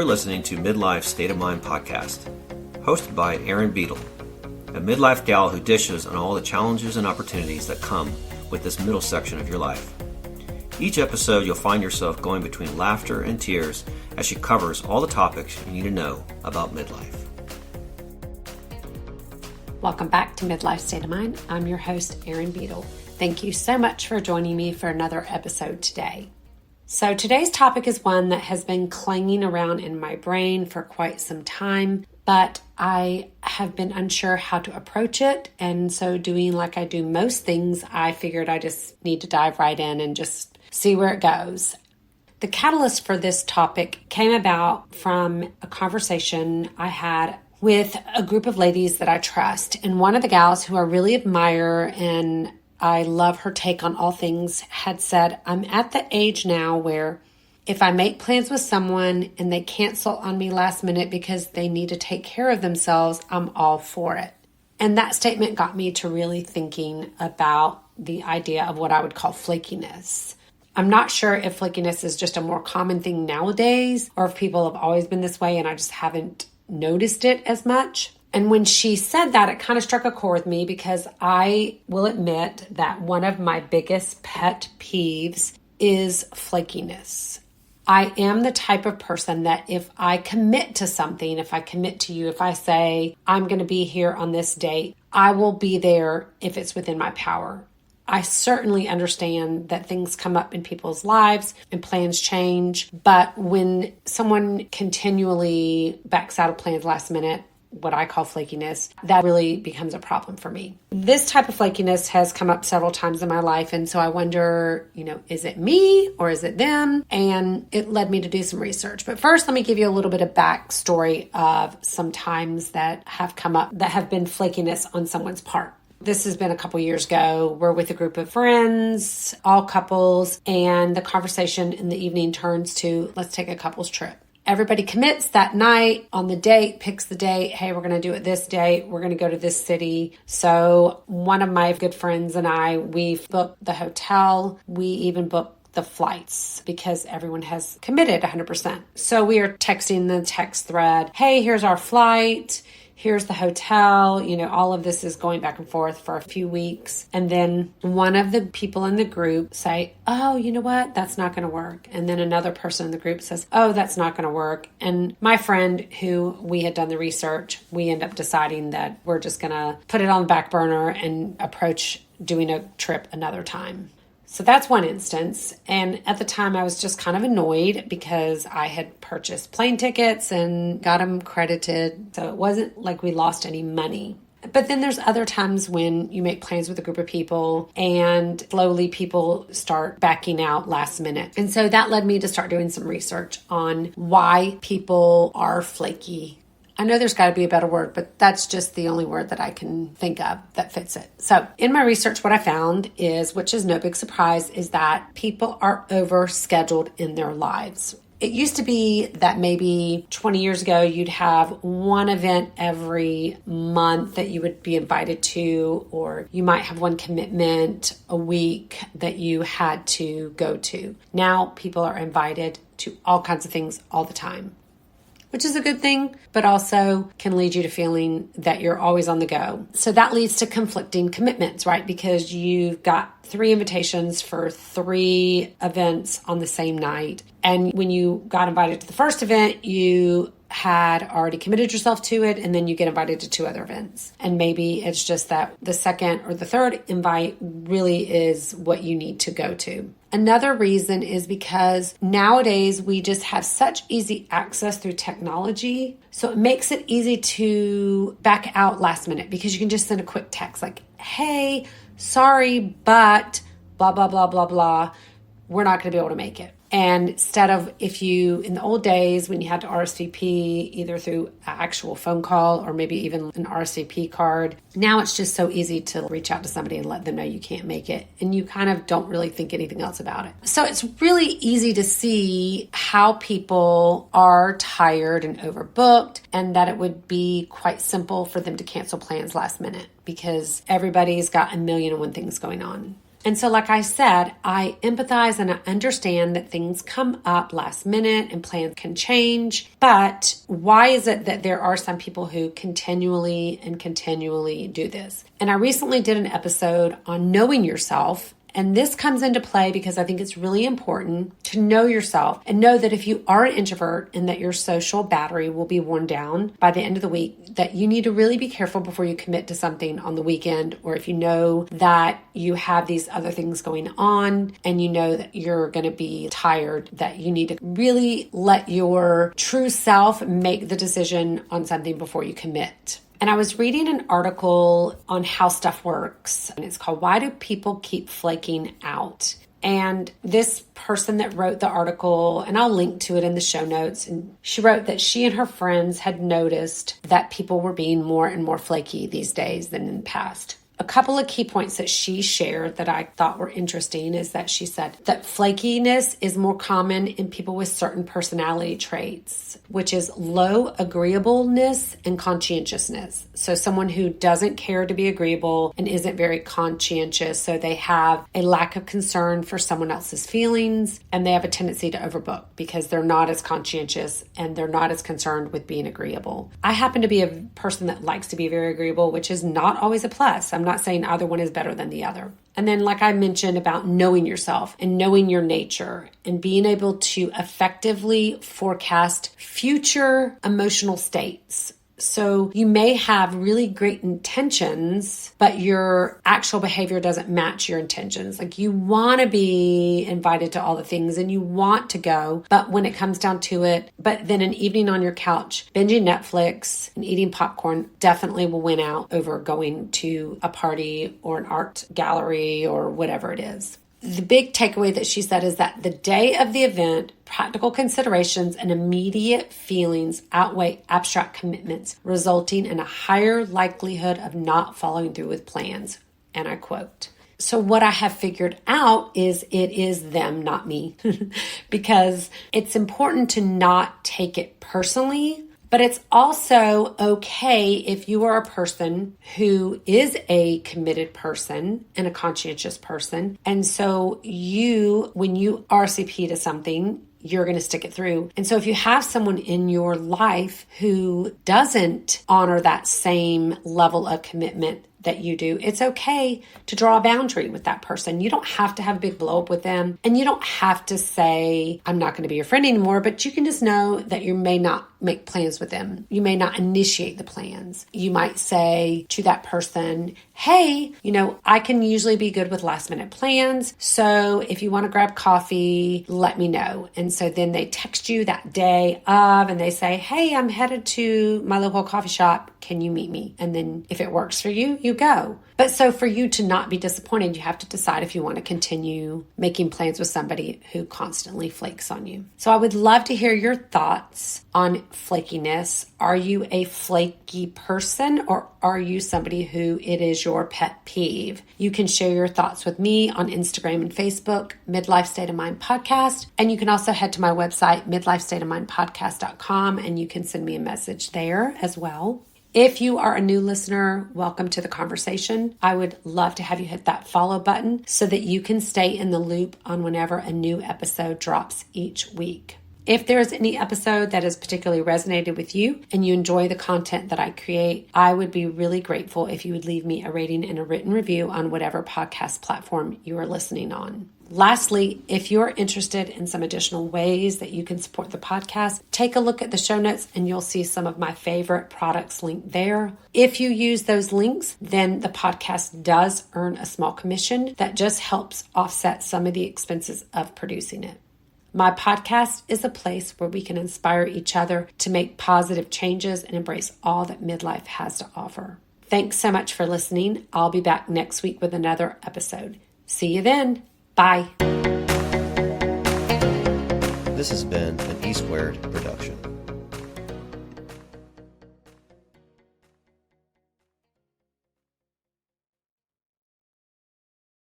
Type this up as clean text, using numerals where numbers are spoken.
You're listening to Midlife State of Mind podcast, hosted by Erin, a midlife gal who dishes on all the challenges and opportunities that come with this middle section of your life. Each episode, you'll find yourself going between laughter and tears as she covers all the topics you need to know about midlife. Welcome back to Midlife State of Mind. I'm your host, Erin Beadle. Thank you so much for joining me for another episode today. So today's topic is one that has been clanging around in my brain for quite some time, but I have been unsure how to approach it. And so doing like I do most things, I figured I just need to dive right in and just see where it goes. The catalyst for this topic came about from a conversation I had with a group of ladies that I trust. And one of the gals who I really admire and I love her take on all things had said, I'm at the age now where if I make plans with someone and they cancel on me last minute because they need to take care of themselves, I'm all for it. And that statement got me to really thinking about the idea of what I would call flakiness. I'm not sure if flakiness is just a more common thing nowadays or if people have always been this way and I just haven't noticed it as much. And when she said that, it kind of struck a chord with me because I will admit that one of my biggest pet peeves is flakiness. I am the type of person that if I commit to something, if I commit to you, if I say I'm going to be here on this date, I will be there if it's within my power. I certainly understand that things come up in people's lives and plans change, but when someone continually backs out of plans last minute, what I call flakiness, that really becomes a problem for me. This type of flakiness has come up several times in my life. And so I wonder, is it me or is it them? And it led me to do some research. But first, let me give you a little bit of backstory of some times that have come up that have been flakiness on someone's part. This has been a couple years ago. We're with a group of friends, all couples, and the conversation in the evening turns to, let's take a couples trip. Everybody commits that night on the date, picks the date. Hey, we're going to do it this date. We're going to go to this city. So one of my good friends and I, we've booked the hotel. We even booked the flights because everyone has committed 100%. So we are texting the text thread. Hey, here's our flight. Here's the hotel, all of this is going back and forth for a few weeks. And then one of the people in the group say, oh, you know what? That's not going to work. And then another person in the group says, oh, that's not going to work. And my friend who we had done the research, we end up deciding that we're just going to put it on the back burner and approach doing a trip another time. So that's one instance. And at the time I was just kind of annoyed because I had purchased plane tickets and got them credited. So it wasn't like we lost any money. But then there's other times when you make plans with a group of people and slowly people start backing out last minute. And so that led me to start doing some research on why people are flaky. I know there's got to be a better word, but that's just the only word that I can think of that fits it. So in my research, what I found is, which is no big surprise, is that people are overscheduled in their lives. It used to be that maybe 20 years ago, you'd have one event every month that you would be invited to, or you might have one commitment a week that you had to go to. Now people are invited to all kinds of things all the time, which is a good thing, but also can lead you to feeling that you're always on the go. So that leads to conflicting commitments, right? Because you've got 3 invitations for 3 events on the same night. And when you got invited to the first event, you had already committed yourself to it, and then you get invited to 2 other events. And maybe it's just that the second or the third invite really is what you need to go to. Another reason is because nowadays we just have such easy access through technology. So it makes it easy to back out last minute because you can just send a quick text like, hey, sorry, but blah, blah, blah, blah, blah. We're not going to be able to make it. And instead of if you, in the old days when you had to RSVP either through an actual phone call or maybe even an RSVP card, now it's just so easy to reach out to somebody and let them know you can't make it. And you kind of don't really think anything else about it. So it's really easy to see how people are tired and overbooked and that it would be quite simple for them to cancel plans last minute because everybody's got 1,000,001 things going on. And so, like I said, I empathize and I understand that things come up last minute and plans can change. But why is it that there are some people who continually do this? And I recently did an episode on knowing yourself. And this comes into play because I think it's really important to know yourself and know that if you are an introvert and that your social battery will be worn down by the end of the week, that you need to really be careful before you commit to something on the weekend, or if you know that you have these other things going on and you know that you're going to be tired, that you need to really let your true self make the decision on something before you commit. And I was reading an article on how stuff works, and it's called "Why Do People Keep Flaking Out?" And this person that wrote the article, and I'll link to it in the show notes, and she wrote that she and her friends had noticed that people were being more and more flaky these days than in the past. A couple of key points that she shared that I thought were interesting is that she said that flakiness is more common in people with certain personality traits, which is low agreeableness and conscientiousness. So someone who doesn't care to be agreeable and isn't very conscientious. So they have a lack of concern for someone else's feelings, and they have a tendency to overbook because they're not as conscientious and they're not as concerned with being agreeable. I happen to be a person that likes to be very agreeable, which is not always a plus. I'm not saying either one is better than the other. And then, like I mentioned about knowing yourself and knowing your nature and being able to effectively forecast future emotional states. So you may have really great intentions, but your actual behavior doesn't match your intentions. Like you want to be invited to all the things and you want to go, but when it comes down to it, but then an evening on your couch, binging Netflix and eating popcorn definitely will win out over going to a party or an art gallery or whatever it is. The big takeaway that she said is that the day of the event, practical considerations and immediate feelings outweigh abstract commitments, resulting in a higher likelihood of not following through with plans. And I quote. So what I have figured out is it is them, not me, because it's important to not take it personally. But it's also okay if you are a person who is a committed person and a conscientious person. And so when you RSVP to something, you're going to stick it through. And so if you have someone in your life who doesn't honor that same level of commitment that you do, it's okay to draw a boundary with that person. You don't have to have a big blow up with them, and you don't have to say, I'm not going to be your friend anymore, but you can just know that you may not make plans with them. You may not initiate the plans. You might say to that person, hey, I can usually be good with last minute plans. So if you want to grab coffee, let me know. And so then they text you that day of and they say, hey, I'm headed to my local coffee shop. Can you meet me? And then if it works for you, you go. But so for you to not be disappointed, you have to decide if you want to continue making plans with somebody who constantly flakes on you. So I would love to hear your thoughts on flakiness. Are you a flaky person, or are you somebody who it is your pet peeve? You can share your thoughts with me on Instagram and Facebook, Midlife State of Mind Podcast. And you can also head to my website, midlifestateofmindpodcast.com, and you can send me a message there as well. If you are a new listener, welcome to the conversation. I would love to have you hit that follow button so that you can stay in the loop on whenever a new episode drops each week. If there is any episode that has particularly resonated with you and you enjoy the content that I create, I would be really grateful if you would leave me a rating and a written review on whatever podcast platform you are listening on. Lastly, if you're interested in some additional ways that you can support the podcast, take a look at the show notes and you'll see some of my favorite products linked there. If you use those links, then the podcast does earn a small commission that just helps offset some of the expenses of producing it. My podcast is a place where we can inspire each other to make positive changes and embrace all that midlife has to offer. Thanks so much for listening. I'll be back next week with another episode. See you then. Bye. This has been an E Squared production.